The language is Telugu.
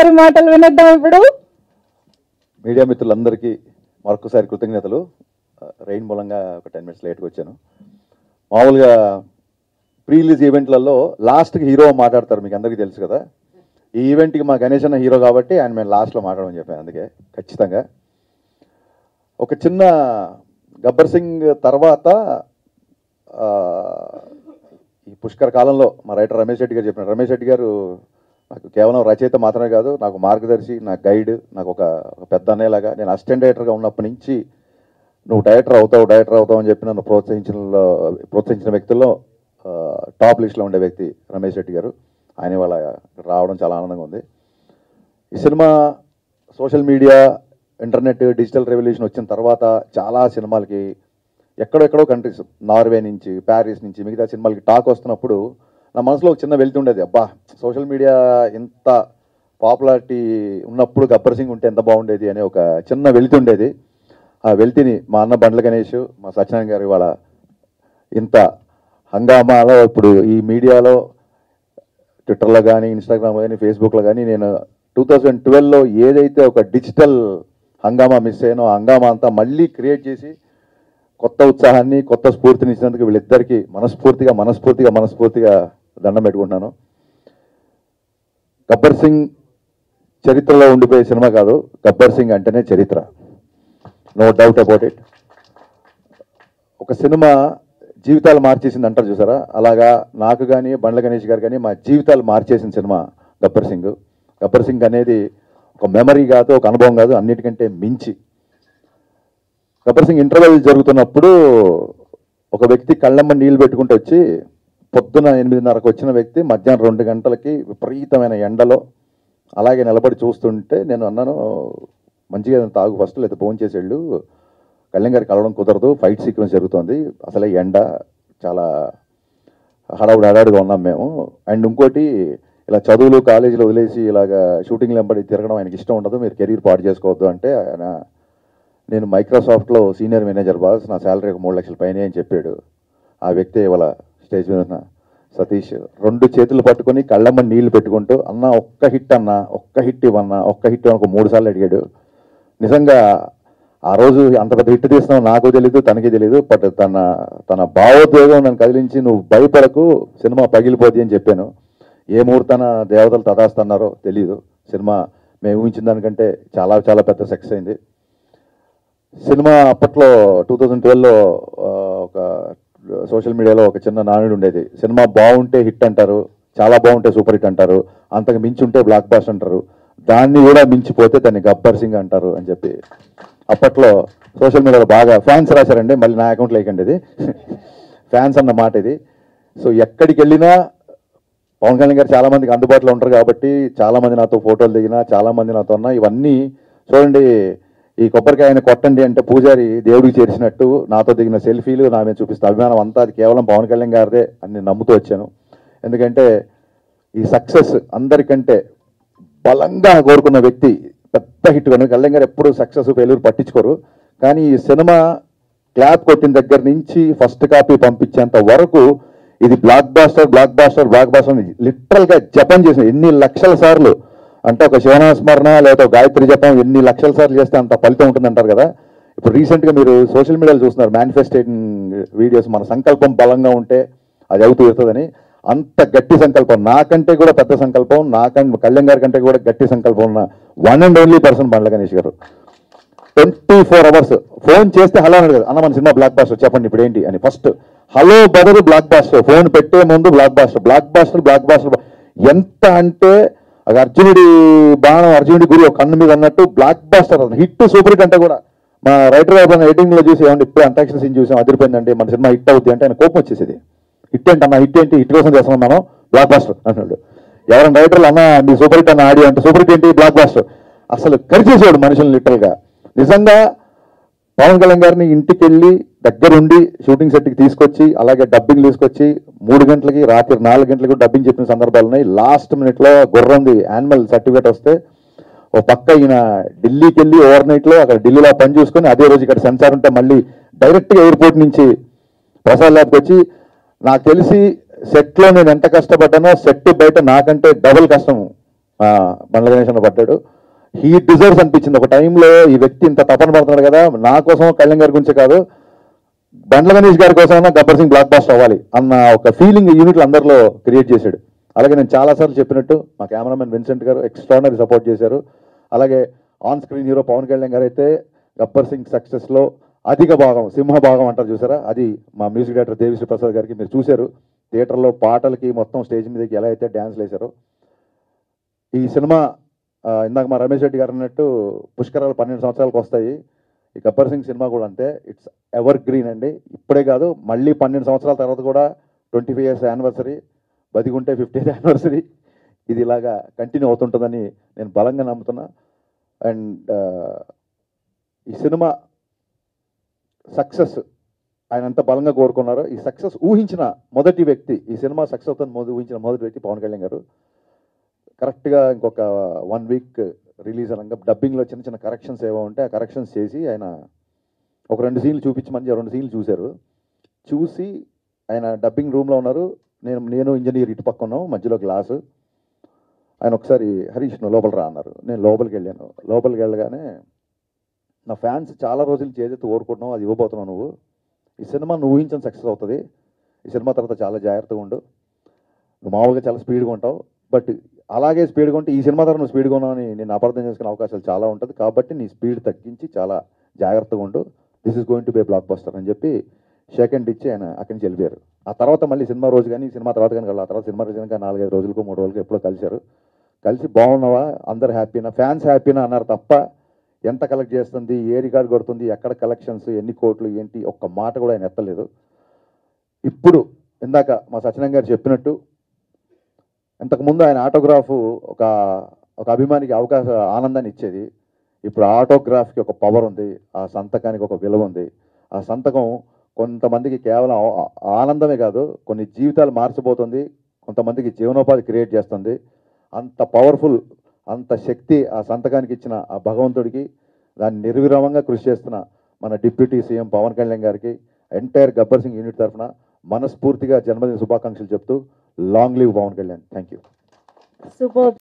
గారి మాటలు వినేద్దాం ఇప్పుడు. మీడియా మిత్రులందరికీ మరొకసారి కృతజ్ఞతలు. రెయిన్ మూలంగా ఒక 10 minutes లేట్గా వచ్చాను. మామూలుగా ప్రీ రిలీజ్ ఈవెంట్లలో లాస్ట్కి హీరో మాట్లాడతారు, మీకు అందరికీ తెలుసు కదా. ఈ ఈవెంట్కి మా గణేష్ అన్న హీరో కాబట్టి ఆయన మేము లాస్ట్లో మాట్లాడమని చెప్పాను. అందుకే ఖచ్చితంగా ఒక చిన్న గబ్బర్ సింగ్ తర్వాత ఈ పుష్కర కాలంలో మా రైటర్ రమేష్ రెడ్డి గారు చెప్పినారు. రమేష్ రెడ్డి గారు నాకు కేవలం రచయిత మాత్రమే కాదు, నాకు మార్గదర్శి, నా గైడ్, నాకు ఒక పెద్ద అన్నయ్యలాగా. నేను అసిస్టెంట్ డైరెక్టర్గా ఉన్నప్పటి నుంచి నువ్వు డైరెక్టర్ అవుతావు అని చెప్పి నన్ను ప్రోత్సహించిన వ్యక్తుల్లో టాప్ లిస్ట్లో ఉండే వ్యక్తి రమేష్ రెడ్డి గారు. ఆయన వాళ్ళ రావడం చాలా ఆనందంగా ఉంది. ఈ cinema social media, internet, digital revolution వచ్చిన తర్వాత చాలా సినిమాలకి ఎక్కడెక్కడో కంట్రీస్, నార్వే నుంచి, ప్యారిస్ నుంచి మిగతా సినిమాలకి టాక్ వస్తున్నప్పుడు నా మనసులో ఒక చిన్న వెలితి ఉండేది. అబ్బా, సోషల్ మీడియా ఇంత పాపులారిటీ ఉన్నప్పుడు గబ్బర్ సింగ్ ఉంటే ఎంత బాగుండేది అనే ఒక చిన్న వెలితి ఉండేది. ఆ వెలితిని మా అన్న బండ్ల గణేష్, మా సత్యనారాయణ గారు ఇవాళ ఇంత హంగామాలో, ఇప్పుడు ఈ మీడియాలో ట్విట్టర్లో కానీ, ఇన్స్టాగ్రామ్లో కానీ, ఫేస్బుక్లో కానీ నేను 2012లో ఏదైతే ఒక డిజిటల్ హంగామా మిస్ అయ్యానో ఆ హంగామా అంతా మళ్ళీ క్రియేట్ చేసి కొత్త ఉత్సాహాన్ని, కొత్త స్ఫూర్తిని ఇచ్చినందుకు వీళ్ళిద్దరికీ మనస్ఫూర్తిగా దండం పెట్టుకుంటున్నాను. గబ్బర్ సింగ్ చరిత్రలో ఉండిపోయే సినిమా కాదు, గబ్బర్ సింగ్ అంటేనే చరిత్ర, నో డౌట్ అబౌట్ ఇట్. ఒక సినిమా జీవితాలు మార్చేసింది అంటారు చూసారా, అలాగా నాకు కానీ, బండ్ల గణేష్ గారు కానీ మా జీవితాలు మార్చేసిన సినిమా గబ్బర్ సింగ్. గబ్బర్ సింగ్ అనేది ఒక మెమరీ కాదు, ఒక అనుభవం కాదు, అన్నిటికంటే మించి. గబ్బర్ సింగ్ ఇంటర్వెల్ జరుగుతున్నప్పుడు ఒక వ్యక్తి కళ్ళమ్మ నీళ్ళు పెట్టుకుంటూ వచ్చి, పొద్దున 8:30కు వచ్చిన వ్యక్తి మధ్యాహ్నం 2 గంటలకి విపరీతమైన ఎండలో అలాగే నిలబడి చూస్తుంటే నేను అన్నాను, మంచిగా తాగు ఫస్ట్, లేదా ఫోన్ చేసేళ్ళు, కళ్యాణ్ గారికి కలవడం కుదరదు, ఫైట్ సీక్వెన్స్ జరుగుతుంది, అసలే ఎండ, చాలా హడావుడిగా ఉన్నాం మేము. అండ్ ఇంకోటి, ఇలా చదువులు కాలేజీలో వదిలేసి ఇలాగా షూటింగ్లు వెంబడి తిరగడం ఆయనకి ఇష్టం ఉండదు, మీరు కెరీర్ పాడు చేసుకోవద్దు అంటే, ఆయన నేను మైక్రోసాఫ్ట్లో సీనియర్ మేనేజర్ బాస్, నా శాలరీ ఒక 3 లక్షల పైన అని చెప్పాడు. ఆ వ్యక్తి ఇవాళ స్టేజ్ మీద ఉన్న సతీష్ 2 చేతులు పట్టుకొని కళ్ళమ్మ నీళ్లు పెట్టుకుంటూ, అన్న ఒక్క హిట్ ఇవ్వన్నా, ఒక్క హిట్ ఒక 3 సార్లు అడిగాడు. నిజంగా ఆ రోజు అంత పెద్ద హిట్ తీస్తున్నావు నాకు తెలీదు, తనకి తెలీదు, బట్ తన భావోద్వేగం నన్ను కదిలించి, నువ్వు భయపడకు, సినిమా పగిలిపోద్ది అని చెప్పాను. ఏ ముహూర్తాన దేవతలు తదాస్తన్నారో తెలీదు, సినిమా మేము ఊహించిన దానికంటే చాలా పెద్ద సక్సెస్ అయింది. సినిమా అప్పట్లో 2012లో ఒక సోషల్ మీడియాలో ఒక చిన్న నానుడు ఉండేది, సినిమా బాగుంటే హిట్ అంటారు, చాలా బాగుంటే సూపర్ హిట్ అంటారు, అంతకు మించి ఉంటే బ్లాక్ బాస్టర్ అంటారు, దాన్ని కూడా మించిపోతే దాన్ని గబ్బర్ సింగ్ అంటారు అని చెప్పి అప్పట్లో సోషల్ మీడియాలో బాగా ఫ్యాన్స్ రాశారండి. మళ్ళీ నా అకౌంట్లో వేయకండి, ఇది ఫ్యాన్స్ అన్న మాట ఇది. సో ఎక్కడికి వెళ్ళినా పవన్ కళ్యాణ్ గారు చాలామందికి అందుబాటులో ఉంటారు కాబట్టి చాలామంది నాతో ఫోటోలు దిగినా, చాలామంది నాతో ఉన్నా. ఇవన్నీ చూడండి, ఈ కొబ్బరికాయని కొట్టండి అంటే పూజారి దేవుడికి చేర్చినట్టు నాతో దిగిన సెల్ఫీలు నా మీద చూపిస్తే అభిమానం అంతా అది కేవలం పవన్ కళ్యాణ్ గారిదే అని నేను నమ్ముతూ వచ్చాను. ఎందుకంటే ఈ సక్సెస్ అందరికంటే బలంగా కోరుకున్న వ్యక్తి పెద్ద హిట్. కనుక కళ్యాణ్ గారు ఎప్పుడు సక్సెస్ ఫెయిల్యూర్ పట్టించుకోరు, కానీ ఈ సినిమా క్లాప్ కొట్టిన దగ్గర నుంచి ఫస్ట్ కాపీ పంపించేంత వరకు ఇది బ్లాక్ బాస్టర్ లిటరల్గా జపం చేసిన ఎన్ని లక్షల సార్లు అంటే, ఒక శివనామస్మరణ లేదా గాయత్రి జపం ఎన్ని లక్షల సార్లు చేస్తే అంత ఫలితం ఉంటుంది అంటారు కదా. ఇప్పుడు రీసెంట్గా మీరు సోషల్ మీడియాలో చూస్తున్నారు మేనిఫెస్టేటింగ్ వీడియోస్, మన సంకల్పం బలంగా ఉంటే అది అవుతూ ఇస్తుందని. అంత గట్టి సంకల్పం, నాకంటే కూడా పెద్ద సంకల్పం, కళ్యాణ్ గారి కంటే కూడా గట్టి సంకల్పం ఉన్న one and only person Bandla Ganesh గారు. 24 hours ఫోన్ చేస్తే హలో అన్నాడు కదా, అన్న మన సినిమా బ్లాక్ బాస్టర్ చెప్పండి ఇప్పుడు ఏంటి అని. ఫస్ట్ హలో బదులు బ్లాక్ బాస్టర్, ఫోన్ పెట్టే ముందు బ్లాక్ బాస్టర్ ఎంత అంటే అర్జునుడి బాణం, అర్జునుడి గురి ఒక కన్ను మీద అన్నట్టు blockbuster hit super hit అంటే కూడా మా రైటర్ గారు ఎడిటింగ్లో చూసి ఏమంటే ఇప్పుడు అంతాక్షరి సీన్ చూసాం అదిరిపోయిందంటే మన సినిమా హిట్ అవుతుంది అంటే ఆయన కోపం వచ్చేసేది. హిట్ ఏంటి అన్న, హిట్ ఏంటి, హిట్ కోసం చేస్తున్నాం మనం, బ్లాక్ బాస్టర్ అన్నాడు. ఎవరైనా రైటర్లు అన్న మీ సూపర్ హిట్ అన్న ఆడియో అంటే సూపర్ హిట్ ఏంటి, బ్లాక్ బాస్టర్. అసలు కరిచేసేవాడు మనుషులు లిటరల్గా. నిజంగా పవన్ కళ్యాణ్ గారిని ఇంటికి వెళ్ళి దగ్గరుండి షూటింగ్ సెట్కి తీసుకొచ్చి, అలాగే డబ్బింగ్ తీసుకొచ్చి 3 గంటలకి రాత్రి 4 గంటలకు డబ్బింగ్ చెప్పిన సందర్భాలు ఉన్నాయి. లాస్ట్ మినిట్లో గుర్రంది యాన్యువల్ సర్టిఫికేట్ వస్తే ఓ పక్క ఈయన ఢిల్లీకి వెళ్ళి ఓవర్ నైట్లో అక్కడ ఢిల్లీలో పని చూసుకొని అదే రోజు ఇక్కడ సెన్సార్ ఉంటే మళ్ళీ డైరెక్ట్గా ఎయిర్పోర్ట్ నుంచి ప్రసాద్ ల్యాబ్కి వచ్చి, నాకు తెలిసి సెట్లో నేను ఎంత కష్టపడ్డానో సెట్ బయట నాకంటే డబుల్ కష్టం బండ్ల గణేష్ అన్న పడ్డాడు. హీ డిజర్వ్స్ అనిపించింది. ఒక టైంలో ఈ వ్యక్తి ఇంత తపన పడుతున్నాడు కదా, నా కోసం కళ్యాణ్ గారి గురించే కాదు, బండ్ల గణేష్ గారి కోసమైనా గబ్బర్ సింగ్ బ్లాక్ బాస్టర్ అవ్వాలి అన్న ఒక ఫీలింగ్ యూనిట్లు అందరిలో క్రియేట్ చేశాడు. అలాగే నేను చాలాసార్లు చెప్పినట్టు మా కెమెరామెన్ విన్సెంట్ గారు ఎక్స్ట్రానరీ సపోర్ట్ చేశారు. అలాగే on screen hero Pawan Kalyan గారు అయితే గబ్బర్ సింగ్ సక్సెస్లో అధిక భాగం, సింహ భాగం అంటారు చూసారా, అది మా మ్యూజిక్ డైరెక్టర్ దేవిశ్రీ ప్రసాద్ గారికి మీరు చూశారు. థియేటర్లో పాటలకి మొత్తం స్టేజ్ మీదకి ఎలా అయితే డ్యాన్స్లు వేశారో. ఈ సినిమా ఇందాక మా రమేష్ రెడ్డి గారు అన్నట్టు పుష్కరాలు 12 సంవత్సరాలకు వస్తాయి. ఈ గబ్బర్ సింగ్ సినిమా కూడా అంతే, ఇట్స్ ఎవర్ గ్రీన్ అండి. ఇప్పుడే కాదు, మళ్ళీ 12 సంవత్సరాల తర్వాత కూడా 25 years యానివర్సరీ, బతికుంటే 50th యానివర్సరీ, ఇది ఇలాగా కంటిన్యూ అవుతుంటుందని నేను బలంగా నమ్ముతున్నా. అండ్ ఈ సినిమా సక్సెస్ ఆయన ఎంత బలంగా కోరుకున్నారో, ఈ సక్సెస్ ఊహించిన మొదటి వ్యక్తి, ఈ సినిమా సక్సెస్ అవుతుంది ఊహించిన మొదటి వ్యక్తి పవన్ కళ్యాణ్ గారు. కరెక్ట్గా ఇంకొక 1 week రిలీజ్ అనగా డబ్బింగ్లో చిన్న చిన్న కరెక్షన్స్ ఏవో ఉంటే ఆ కరెక్షన్స్ చేసి ఆయన ఒక 2 సీన్లు చూపించమని 2 సీన్లు చూశారు. చూసి ఆయన డబ్బింగ్ రూమ్లో ఉన్నారు, నేను ఇంజనీర్ ఇటు పక్క ఉన్నాం, మధ్యలో గ్లాసు. ఆయన ఒకసారి హరీష్ నువ్వు లోపల రా అన్నారు. నేను లోపలికి వెళ్ళాను. లోపలికి వెళ్ళగానే నా ఫ్యాన్స్ చాలా రోజులు ఏదైతే ఓరుకుంటున్నావు అది ఇవ్వబోతున్నావు నువ్వు. ఈ సినిమా నువ్వు ఊహించిన సక్సెస్ అవుతుంది. ఈ సినిమా తర్వాత చాలా జాగ్రత్తగా ఉండు. నువ్వు మామూలుగా చాలా స్పీడ్గా ఉంటావు, బట్ అలాగే స్పీడ్గా ఉంటే ఈ సినిమా తర్వాత నువ్వు స్పీడ్గా ఉన్నావని నేను అపార్థం చేసుకునే అవకాశాలు చాలా ఉంటుంది. కాబట్టి నీ స్పీడ్ తగ్గించి చాలా జాగ్రత్తగా ఉండు. This is going to be blockbuster అని చెప్పి షేక్ హ్యాండ్ ఇచ్చి ఆయన అక్కడి నుంచి వెళ్ళిపోయారు. ఆ తర్వాత మళ్ళీ సినిమా రోజు కానీ సినిమా తర్వాత కానీ ఆ తర్వాత సినిమా రోజు కానీ 4-5 రోజులకు 3 రోజులకు ఎప్పుడో కలిశారు. కలిసి బాగున్నావా, అందరు హ్యాపీనా, ఫ్యాన్స్ హ్యాపీనా అన్నారు తప్ప ఎంత కలెక్ట్ చేస్తుంది, ఏ రికార్డ్ కొడుతుంది, ఎక్కడ కలెక్షన్స్, ఎన్ని కోట్లు ఏంటి, ఒక్క మాట కూడా ఆయన ఎత్తలేదు. ఇప్పుడు ఇందాక మా సత్యనారాయణ గారు చెప్పినట్టు ఇంతకుముందు ఆయన ఆటోగ్రాఫ్ ఒక అభిమానికి ఆనందాన్ని ఇచ్చేది. ఇప్పుడు ఆటోగ్రాఫ్కి ఒక పవర్ ఉంది, ఆ సంతకానికి ఒక విలువ ఉంది. ఆ సంతకం కొంతమందికి కేవలం ఆనందమే కాదు, కొన్ని జీవితాలు మార్చబోతుంది, కొంతమందికి జీవనోపాధి క్రియేట్ చేస్తుంది. అంత పవర్ఫుల్, అంత శక్తి ఆ సంతకానికి ఇచ్చిన ఆ భగవంతుడికి, దాన్ని నిర్విరామంగా కృషి చేస్తున్న మన డిప్యూటీ సీఎం పవన్ కళ్యాణ్ గారికి, ఎంటైర్ గబ్బర్ సింగ్ యూనిట్ తరఫున మనస్ఫూర్తిగా జన్మదిన శుభాకాంక్షలు చెప్తూ long live Pawan Kalyan. Thank you. Super.